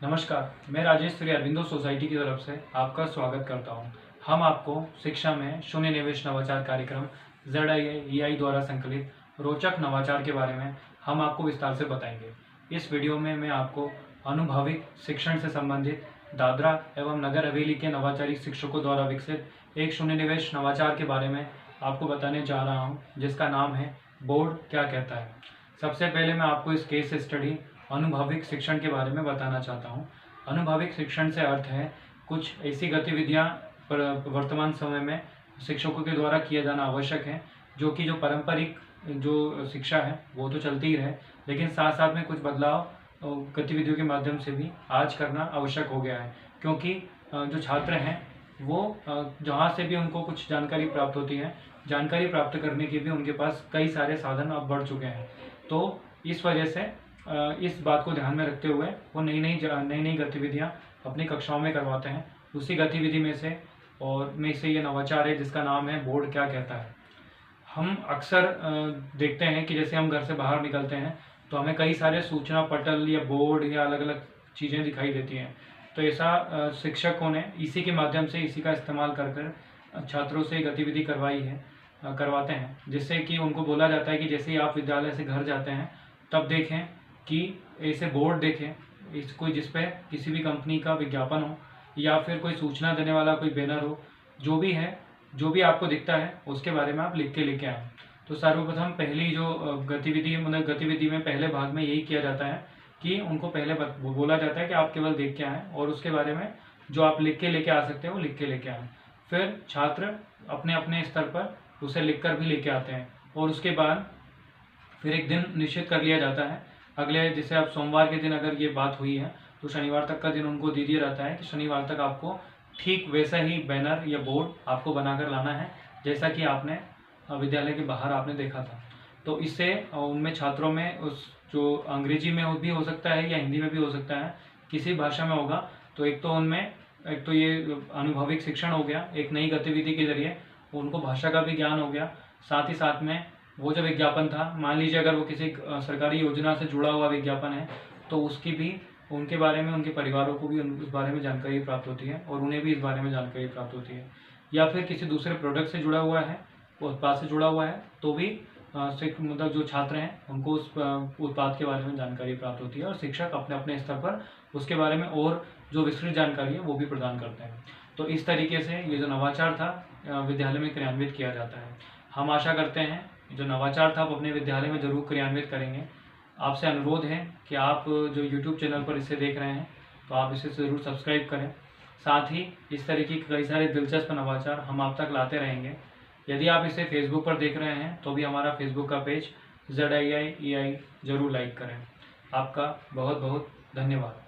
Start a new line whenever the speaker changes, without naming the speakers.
नमस्कार, मैं राजेश श्री अरविंदो सोसाइटी की तरफ से आपका स्वागत करता हूं। हम आपको शिक्षा में शून्य निवेश नवाचार कार्यक्रम ZII द्वारा संकलित रोचक नवाचार के बारे में हम आपको विस्तार से बताएंगे। इस वीडियो में मैं आपको अनुभविक शिक्षण से संबंधित दादरा एवं नगर हवेली के नवाचारी शिक्षकों द्वारा विकसित एक शून्य निवेश नवाचार के बारे में आपको बताने जा रहा हूँ, जिसका नाम है बोर्ड क्या कहता है। सबसे पहले मैं आपको इस केस स्टडी अनुभविक शिक्षण के बारे में बताना चाहता हूँ। अनुभविक शिक्षण से अर्थ है कुछ ऐसी गतिविधियाँ वर्तमान समय में शिक्षकों के द्वारा किया जाना आवश्यक है, जो कि पारंपरिक जो शिक्षा है वो तो चलती ही रहे, लेकिन साथ साथ में कुछ बदलाव गतिविधियों के माध्यम से भी आज करना आवश्यक हो गया है। क्योंकि जो छात्र हैं वो जहाँ से भी उनको कुछ जानकारी प्राप्त होती है, जानकारी प्राप्त करने के भी उनके पास कई सारे साधन अब बढ़ चुके हैं। तो इस वजह से इस बात को ध्यान में रखते हुए वो नई नई गतिविधियाँ अपनी कक्षाओं में करवाते हैं। उसी गतिविधि में से ये नवाचार है जिसका नाम है बोर्ड क्या कहता है। हम अक्सर देखते हैं कि जैसे हम घर से बाहर निकलते हैं तो हमें कई सारे सूचना पटल या बोर्ड या अलग अलग चीज़ें दिखाई देती हैं। तो ऐसा शिक्षकों ने इसी के माध्यम से इसी का इस्तेमाल कर छात्रों से गतिविधि करवाते हैं, जिससे कि उनको बोला जाता है कि जैसे ही आप विद्यालय से घर जाते हैं तब देखें कि ऐसे बोर्ड देखें, कोई जिस पे किसी भी कंपनी का विज्ञापन हो या फिर कोई सूचना देने वाला कोई बैनर हो, जो भी है, जो भी आपको दिखता है उसके बारे में आप लिख के लेके आएँ। तो सर्वप्रथम पहली जो गतिविधि में पहले भाग में यही किया जाता है कि उनको पहले बोला जाता है कि आप केवल देख के आएँ और उसके बारे में जो आप लिख के लेके आ सकते हैं वो लिख के लेके आएँ। फिर छात्र अपने अपने स्तर पर उसे लिख कर भी लेके आते हैं और उसके बाद फिर एक दिन निश्चित कर लिया जाता है। अगले जैसे आप सोमवार के दिन अगर ये बात हुई है तो शनिवार तक का दिन उनको दे दिया जाता है कि शनिवार तक आपको ठीक वैसा ही बैनर या बोर्ड आपको बनाकर लाना है जैसा कि आपने विद्यालय के बाहर आपने देखा था। तो इससे उनमें छात्रों में उस जो अंग्रेजी में भी हो सकता है या हिंदी में भी हो सकता है, किसी भाषा में होगा, तो एक तो ये अनुभविक शिक्षण हो गया, एक नई गतिविधि के जरिए उनको भाषा का भी ज्ञान हो गया। साथ ही साथ में वो जो विज्ञापन था, मान लीजिए अगर वो किसी सरकारी योजना से जुड़ा हुआ विज्ञापन है तो उसकी भी उनके बारे में, उनके परिवारों को भी इस बारे में जानकारी प्राप्त होती है और उन्हें भी इस बारे में जानकारी प्राप्त होती है। या फिर किसी दूसरे प्रोडक्ट से जुड़ा हुआ है, उत्पाद से जुड़ा हुआ है, तो भी मतलब जो छात्र हैं उनको उस उत्पाद के बारे में जानकारी प्राप्त होती है और शिक्षक अपने अपने स्तर पर उसके बारे में और जो विस्तृत जानकारी है वो भी प्रदान करते हैं। तो इस तरीके से ये जो नवाचार था विद्यालय में क्रियान्वित किया जाता है। हम आशा करते हैं जो नवाचार था आप अपने विद्यालय में ज़रूर क्रियान्वित करेंगे। आपसे अनुरोध है कि आप जो YouTube चैनल पर इसे देख रहे हैं तो आप इसे ज़रूर सब्सक्राइब करें। साथ ही इस तरीके के कई सारे दिलचस्प नवाचार हम आप तक लाते रहेंगे। यदि आप इसे फेसबुक पर देख रहे हैं तो भी हमारा फेसबुक का पेज ZII ज़रूर लाइक करें। आपका बहुत बहुत धन्यवाद।